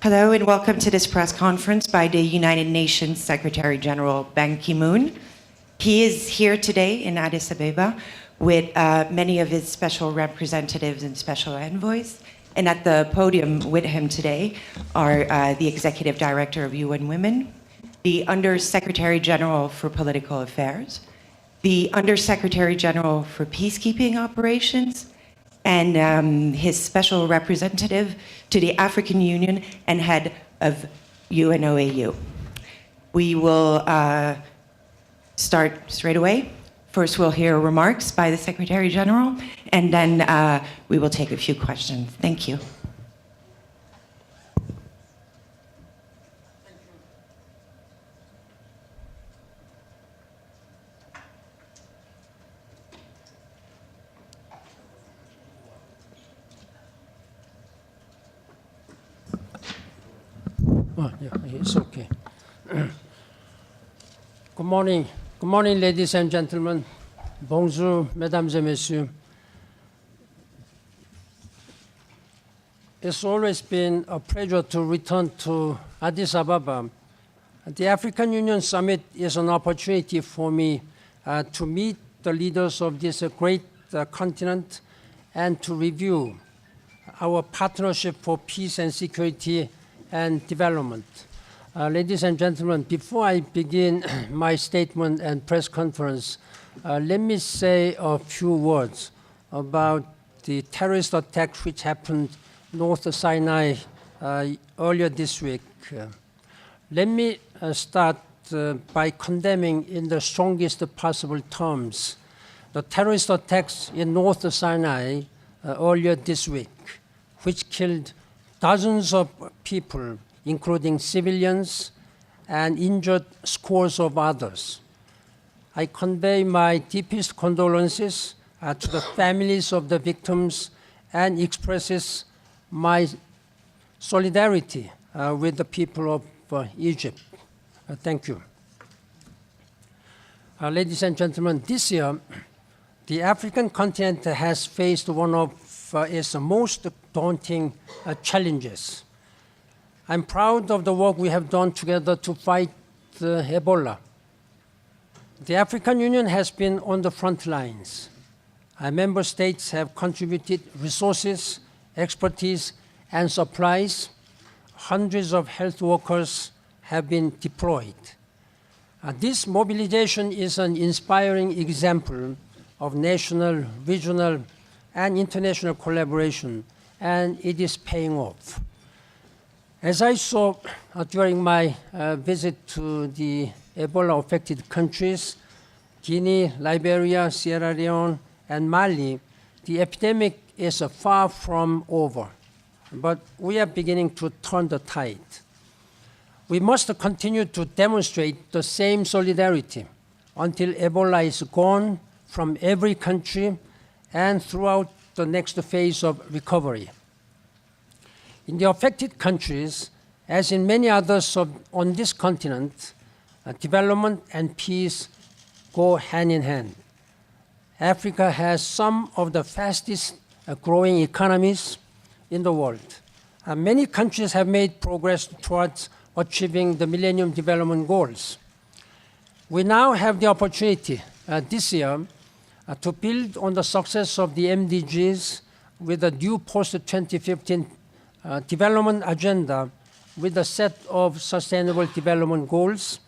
Hello and welcome to this press conference by the United Nations Secretary General Ban Ki-moon. He is here today in Addis Ababa with many of his special representatives and special envoys. And at the podium with him today are the Executive Director of UN Women, the Undersecretary General for Political Affairs, the Undersecretary General for Peacekeeping Operations, and his special representative to the African Union and head of UNOAU. We will start straight away. First, we'll hear remarks by the Secretary General, and then we will take a few questions. Thank you. Oh, yeah, it's okay. Good morning. Good morning, ladies and gentlemen. Bonjour, mesdames et messieurs. It's always been a pleasure to return to Addis Ababa. The African Union Summit is an opportunity for me to meet the leaders of this great continent and to review our partnership for peace and security and development. Ladies and gentlemen, before I begin my statement and press conference, let me say a few words about the terrorist attack which happened North Sinai earlier this week. Let me start by condemning in the strongest possible terms the terrorist attacks in North Sinai earlier this week, which killed dozens of people, including civilians, and injured scores of others. I convey my deepest condolences to the families of the victims and expresses my solidarity with the people of Egypt. Thank you. Ladies and gentlemen, this year, the African continent has faced one of its most daunting challenges. I'm proud of the work we have done together to fight Ebola. The African Union has been on the front lines. Our member states have contributed resources, expertise, and supplies. Hundreds of health workers have been deployed. This mobilization is an inspiring example of national, regional, and international collaboration, and it is paying off. As I saw during my visit to the Ebola-affected countries, Guinea, Liberia, Sierra Leone, and Mali, the epidemic is far from over, but we are beginning to turn the tide. We must continue to demonstrate the same solidarity until Ebola is gone from every country and throughout the next phase of recovery. In the affected countries, as in many others on this continent, development and peace go hand in hand. Africa has some of the fastest growing economies in the world. Many countries have made progress towards achieving the Millennium Development Goals. We now have the opportunity this year to build on the success of the MDGs with a new post-2015 development agenda with a set of sustainable development goals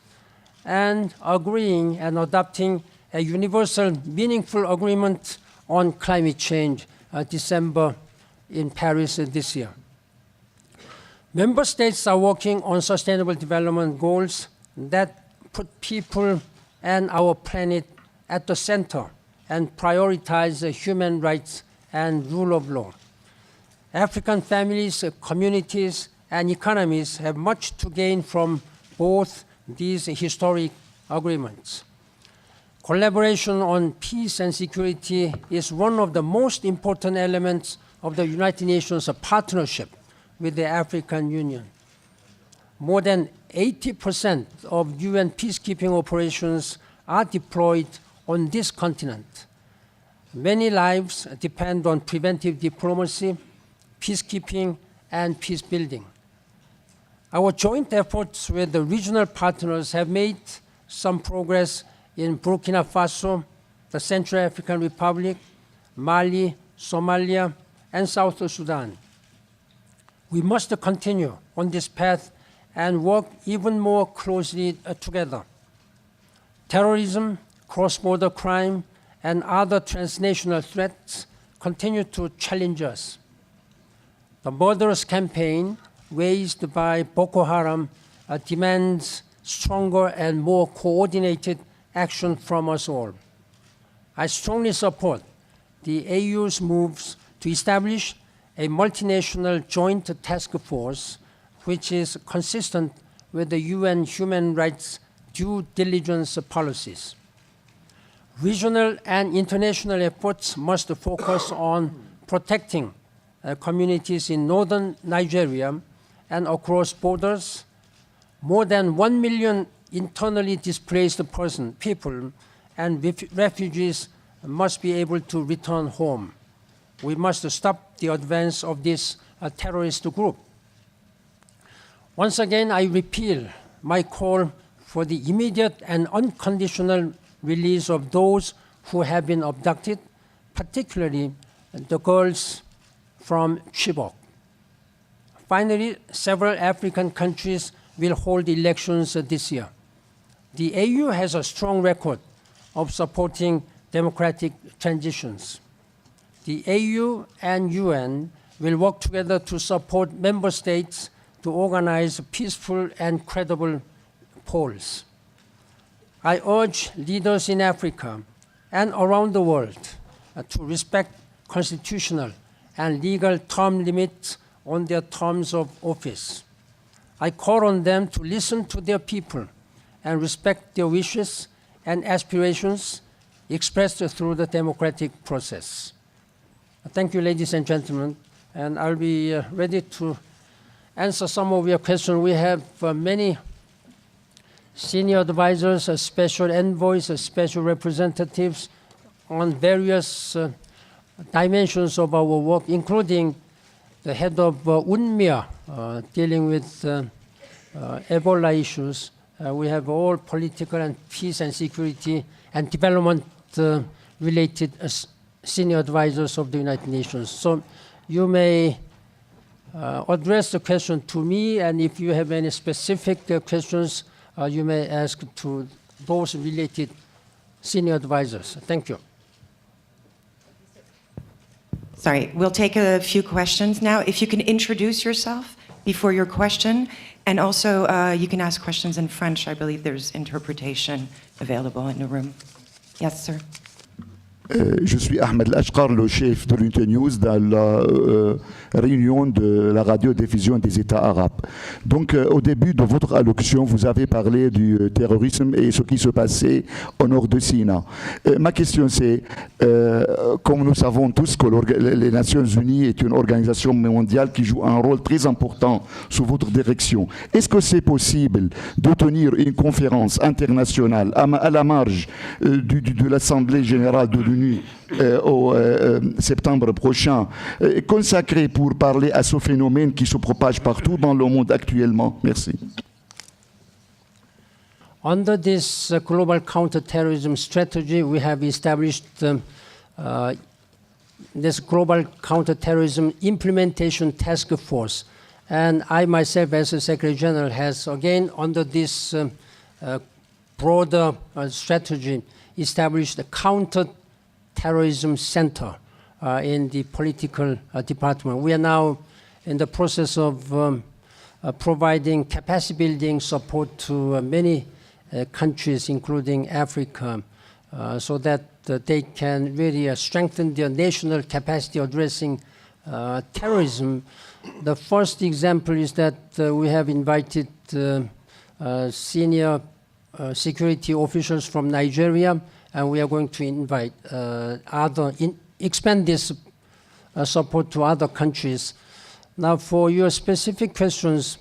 and agreeing and adopting a universal, meaningful agreement on climate change December in Paris this year. Member states are working on sustainable development goals that put people and our planet at the center and prioritize human rights and rule of law. African families, communities, and economies have much to gain from both these historic agreements. Collaboration on peace and security is one of the most important elements of the United Nations partnership with the African Union. More than 80% of UN peacekeeping operations are deployed on this continent. Many lives depend on preventive diplomacy, peacekeeping, and peace building. Our joint efforts with the regional partners have made some progress in Burkina Faso, the Central African Republic, Mali, Somalia, and South Sudan. We must continue on this path and work even more closely together. Terrorism, cross-border crime, and other transnational threats continue to challenge us. The murderous campaign waged by Boko Haram demands stronger and more coordinated action from us all. I strongly support the AU's moves to establish a multinational joint task force which is consistent with the UN human rights due diligence policies. Regional and international efforts must focus on protecting communities in northern Nigeria and across borders. More than 1 million internally displaced people and refugees must be able to return home. We must stop the advance of this terrorist group. Once again, I repeat my call for the immediate and unconditional release of those who have been abducted, particularly the girls from Chibok. Finally, several African countries will hold elections this year. The AU has a strong record of supporting democratic transitions. The AU and UN will work together to support member states to organize peaceful and credible polls. I urge leaders in Africa and around the world to respect constitutional and legal term limits on their terms of office. I call on them to listen to their people and respect their wishes and aspirations expressed through the democratic process. Thank you, ladies and gentlemen, and I'll be ready to answer some of your questions. We have many senior advisors, special envoys, special representatives on various dimensions of our work, including the head of UNMIA dealing with Ebola issues. We have all political and peace and security and development related senior advisors of the United Nations. So you may address the question to me, and if you have any specific questions, you may ask to those related senior advisors. Thank you. Sorry, we'll take a few questions now. If you can introduce yourself before your question, and also you can ask questions in French. I believe there's interpretation available in the room. Yes, sir. Je suis Ahmed Al-Ashqar, le chef de l'Unité News dans la réunion de la radiodiffusion des États arabes. Donc, au début de votre allocution, vous avez parlé du terrorisme et ce qui se passait au nord de Sina. Ma question c'est, comme nous savons tous que les Nations Unies est une organisation mondiale qui joue un rôle très important sous votre direction, est-ce que c'est possible de tenir une conférence internationale à la marge de l'Assemblée générale de l'Union au septembre prochain, consacré pour parler à ce phénomène qui se propage partout dans le monde actuellement? Merci. Under this global counterterrorism strategy, we have established this global counterterrorism implementation task force. And I myself, as a Secretary General, has again, under this broader strategy, established a counter-terrorism center in the political department. We are now in the process of providing capacity building support to many countries, including Africa, so that they can really strengthen their national capacity addressing terrorism. The first example is that we have invited senior security officials from Nigeria, and we are going to invite expand this support to other countries. Now, for your specific questions,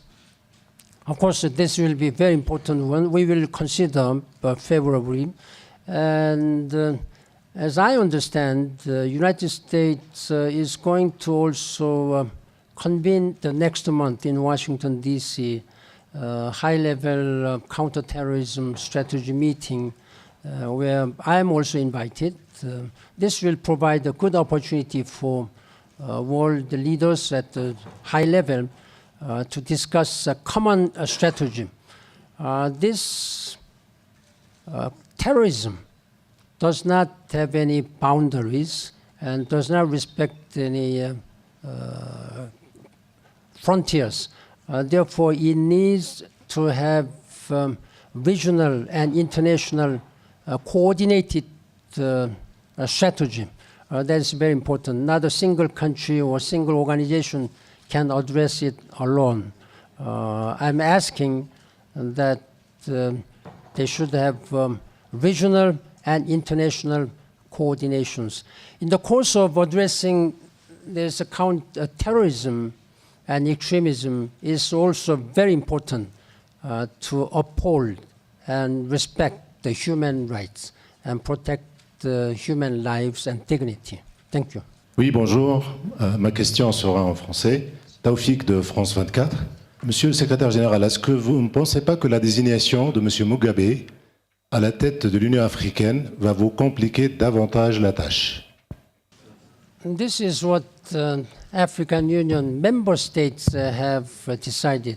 of course, this will be a very important one. We will consider favorably. And as I understand, the United States is going to also convene the next month in Washington, D.C., high-level counterterrorism strategy meeting where I am also invited. This will provide a good opportunity for world leaders at the high level to discuss a common strategy. This terrorism does not have any boundaries and does not respect any frontiers. Therefore, it needs to have regional and international coordinated strategy. That is very important. Not a single country or single organization can address it alone. I'm asking that they should have regional and international coordinations. In the course of addressing this terrorism and extremism, is also very important to uphold and respect the human rights and protect human lives and dignity. Thank you. Oui, bonjour. Ma question sera en français. Taoufik de France 24. Monsieur le secrétaire général, est-ce que vous ne pensez pas que la désignation de Monsieur Mugabe à la tête de l'Union africaine va vous compliquer davantage la tâche? This is what African Union member states have decided.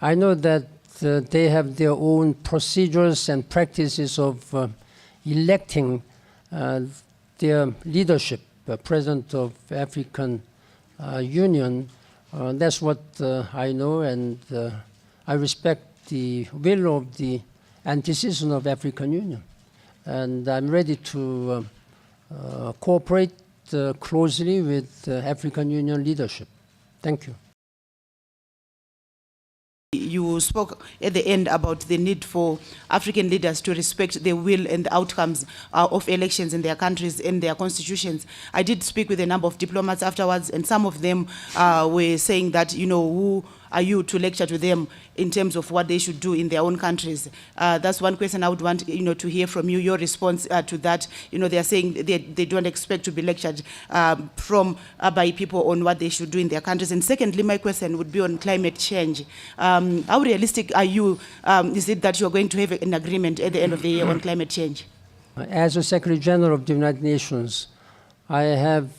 I know that they have their own procedures and practices of electing their leadership, President of African Union. That's what I know, and I respect the will of the and decision of African Union. And I'm ready to cooperate closely with African Union leadership. Thank you. You spoke at the end about the need for African leaders to respect the will and the outcomes of elections in their countries and their constitutions. I did speak with a number of diplomats afterwards, and some of them were saying that, who are you to lecture to them in terms of what they should do in their own countries? That's one question I would want, to hear from you, your response to that. They are saying they don't expect to be lectured by people on what they should do in their countries. And secondly, my question would be on climate change. How realistic are you? Is it that you're going to have an agreement at the end of the year on climate change? As a Secretary General of the United Nations, I have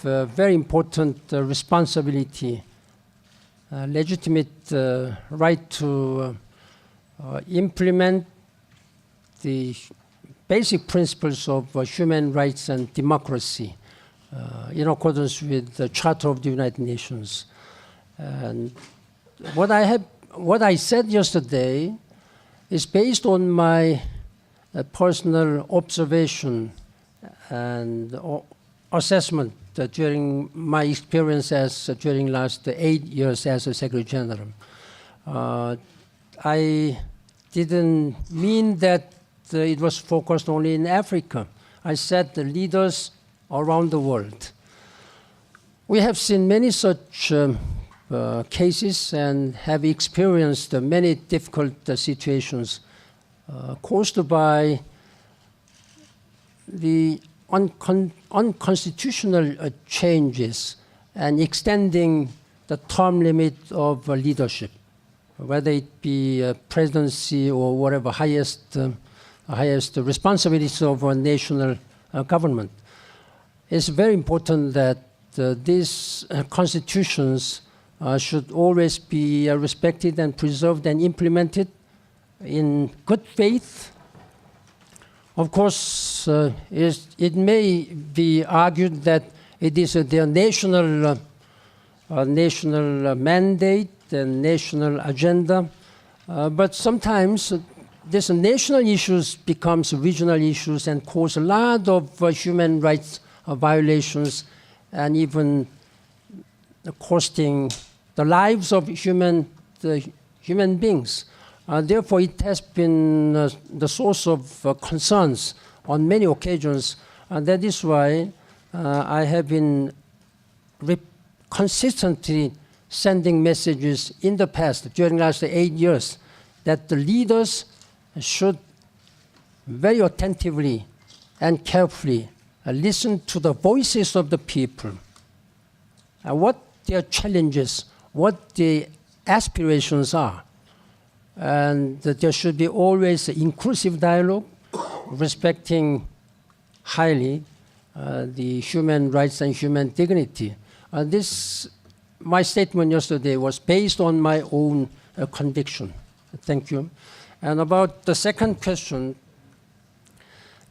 a very important responsibility, legitimate right to implement the basic principles of human rights and democracy in accordance with the Charter of the United Nations. And what I said yesterday is based on my personal observation and assessment during my experience during last 8 years as a Secretary General. I didn't mean that it was focused only in Africa. I said the leaders around the world. We have seen many such cases and have experienced many difficult situations caused by the unconstitutional changes and extending the term limit of leadership, whether it be presidency or whatever highest responsibilities of a national government. It's very important that these constitutions should always be respected and preserved and implemented in good faith. Of course, it may be argued that it is their national mandate and national agenda, but sometimes these national issues becomes regional issues and cause a lot of human rights violations and even costing the lives of human beings. Therefore, it has been the source of concerns on many occasions, and that is why I have been consistently sending messages in the past, during the last 8 years, that the leaders should very attentively and carefully listen to the voices of the people, what their challenges, what the aspirations are, and that there should be always inclusive dialogue, respecting highly the human rights and human dignity. My statement yesterday was based on my own conviction. Thank you. And about the second question,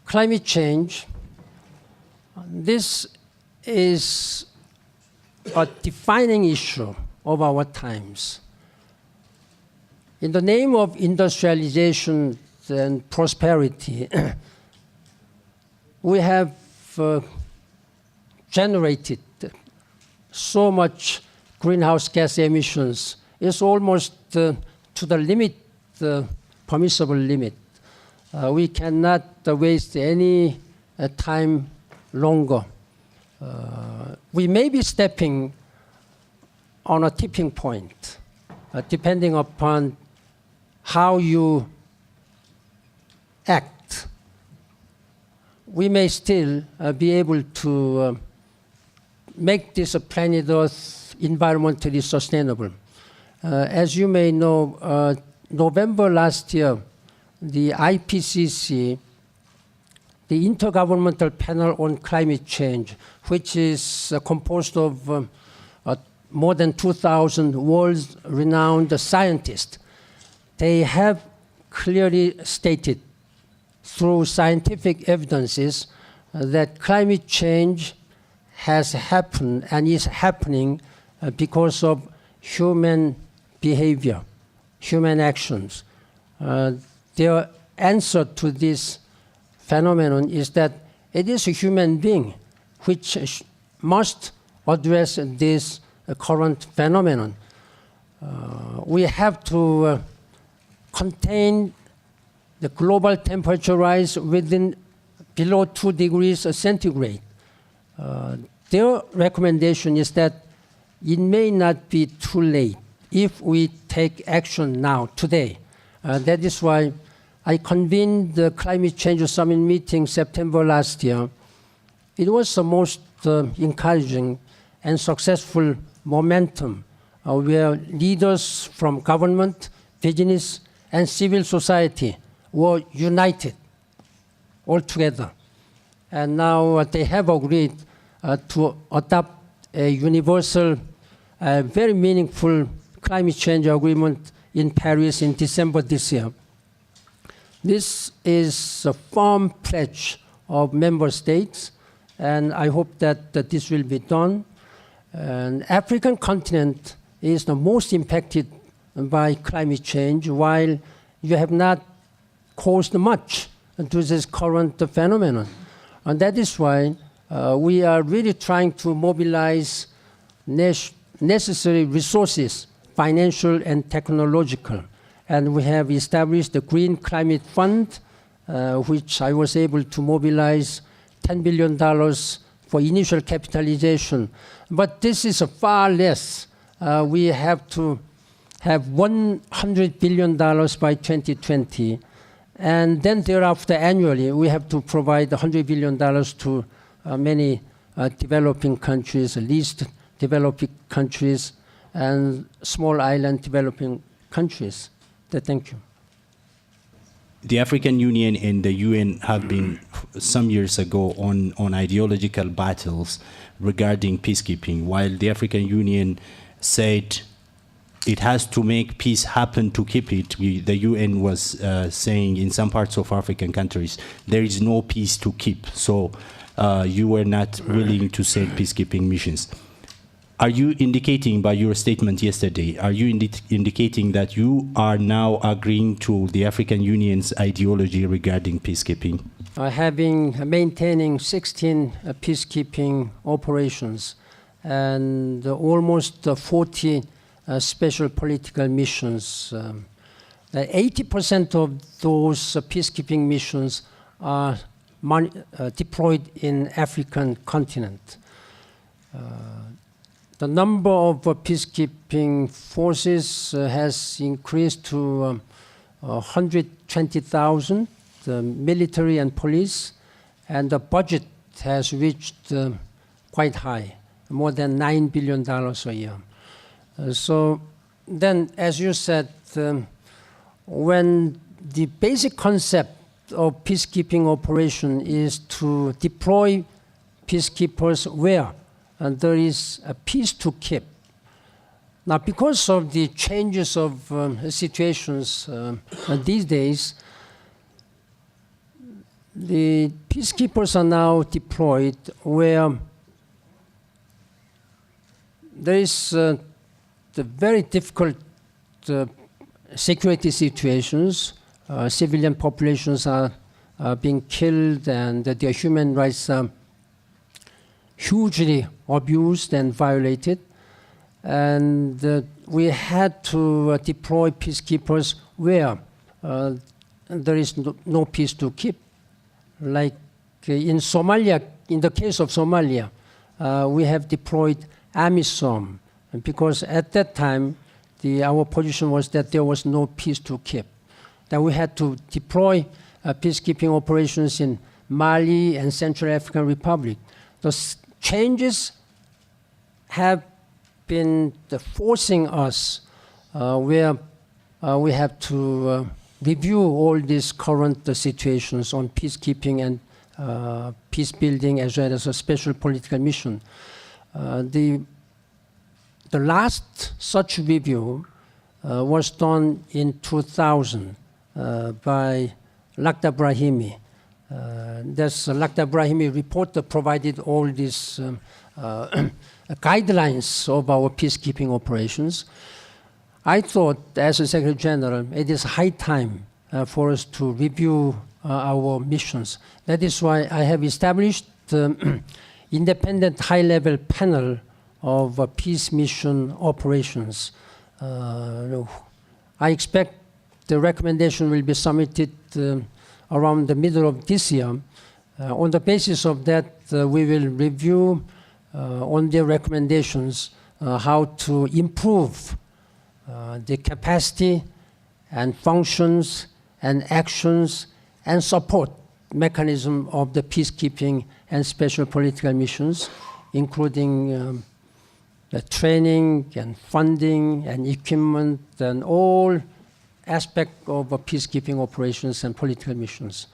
climate change, this is a defining issue of our times. In the name of industrialization and prosperity, we have generated so much greenhouse gas emissions. It's almost to the limit, permissible limit. We cannot waste any time longer. We may be stepping on a tipping point, depending upon how you act. We may still be able to make this planet Earth environmentally sustainable. As you may know, November last year, the IPCC, the Intergovernmental Panel on Climate Change, which is composed of more than 2,000 world-renowned scientists, they have clearly stated through scientific evidences that climate change has happened and is happening because of human behavior, human actions. Their answer to this phenomenon is that it is a human being which must address this current phenomenon. We have to contain the global temperature rise within below 2 degrees centigrade. Their recommendation is that it may not be too late if we take action now, today. That is why I convened the Climate Change Summit meeting September last year. It was the most encouraging and successful momentum where leaders from government, business, and civil society were united all together. And now they have agreed to adopt a universal, very meaningful climate change agreement in Paris in December this year. This is a firm pledge of member states, and I hope that this will be done. And African continent is the most impacted by climate change, while you have not caused much to this current phenomenon. And that is why we are really trying to mobilize necessary resources, financial and technological. And we have established the Green Climate Fund, which I was able to mobilize $10 billion for initial capitalization. But this is far less. We have to have $100 billion by 2020. And then thereafter, annually, we have to provide $100 billion to many developing countries, least developing countries, and small island developing countries. Thank you. The African Union and the UN have been some years ago on ideological battles regarding peacekeeping. While the African Union said it has to make peace happen to keep it, the UN was saying in some parts of African countries, there is no peace to keep. So you were not willing to send peacekeeping missions. Are you indicating by your statement yesterday, are you indicating that you are now agreeing to the African Union's ideology regarding peacekeeping? Maintaining 16 peacekeeping operations and almost 40 special political missions. 80% of those peacekeeping missions are deployed in African continent. The number of peacekeeping forces has increased to 120,000, military and police, and the budget has reached quite high, more than $9 billion a year. So then, as you said, when the basic concept of peacekeeping operation is to deploy peacekeepers where there is a peace to keep. Now, because of the changes of situations these days, the peacekeepers are now deployed where there is the very difficult security situations. Civilian populations are being killed, and their human rights are hugely abused and violated. And we had to deploy peacekeepers where there is no peace to keep. Like in Somalia, in the case of Somalia, we have deployed AMISOM, because at that time, our position was that there was no peace to keep. That we had to deploy peacekeeping operations in Mali and Central African Republic. Those changes have been forcing us where we have to review all these current situations on peacekeeping and peace building, as well as a special political mission. The last such review was done in 2000 by Lakhdar Brahimi. This Lakhdar Brahimi report that provided all these guidelines of our peacekeeping operations. I thought, as a Secretary General, it is high time for us to review our missions. That is why I have established independent high-level panel of peace mission operations. I expect the recommendation will be submitted around the middle of this year. On the basis of that, we will review on their recommendations how to improve the capacity and functions and actions and support mechanism of the peacekeeping and special political missions, including the training and funding and equipment and all aspects of peacekeeping operations and political missions.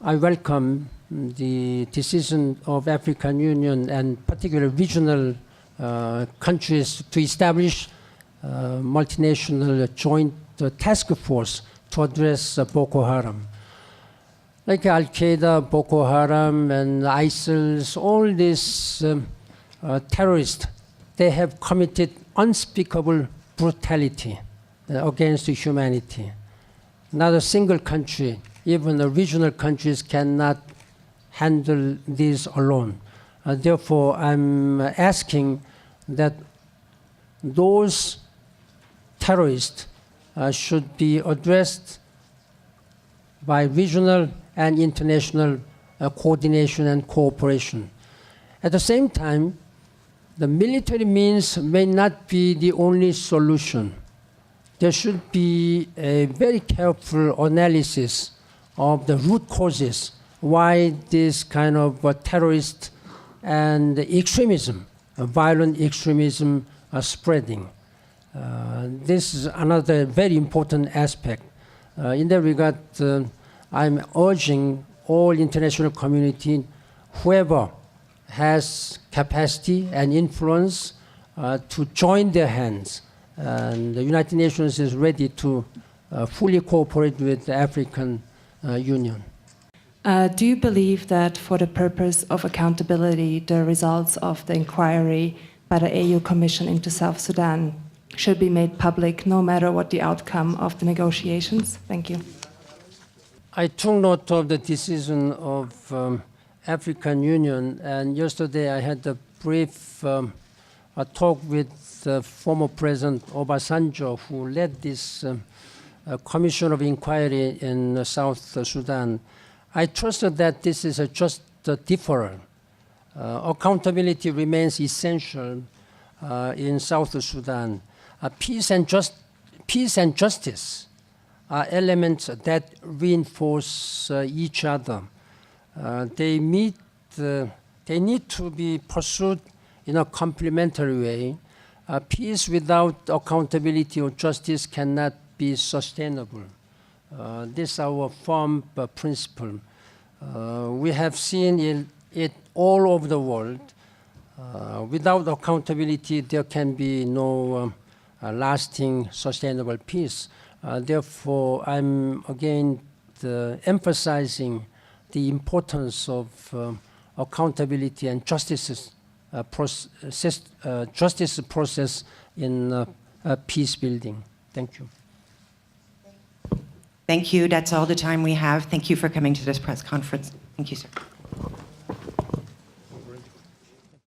I welcome the decision of African Union and particular regional countries to establish multinational joint task force to address Boko Haram. Like Al-Qaeda, Boko Haram, and ISIL, all these terrorists, they have committed unspeakable brutality against humanity. Not a single country, even the regional countries, cannot handle this alone. Therefore, I'm asking that those terrorists should be addressed by regional and international coordination and cooperation. At the same time, the military means may not be the only solution. There should be a very careful analysis of the root causes why this kind of terrorist and extremism, violent extremism, are spreading. This is another very important aspect. In that regard, I'm urging all international community, whoever has capacity and influence, to join their hands. And the United Nations is ready to fully cooperate with the African Union. Do you believe that for the purpose of accountability, the results of the inquiry by the AU Commission into South Sudan should be made public no matter what the outcome of the negotiations? Thank you. I took note of the decision of African Union, and yesterday I had a brief talk with former President Obasanjo, who led this commission of inquiry in South Sudan. I trusted that this is just a deferral. Accountability remains essential in South Sudan. Peace and justice are elements that reinforce each other. They need to be pursued in a complementary way. Peace without accountability or justice cannot be sustainable. This is our firm principle. We have seen it all over the world. Without accountability, there can be no lasting, sustainable peace. Therefore, I'm again emphasizing the importance of accountability and justice process in peace building. Thank you. Thank you. That's all the time we have. Thank you for coming to this press conference. Thank you, sir.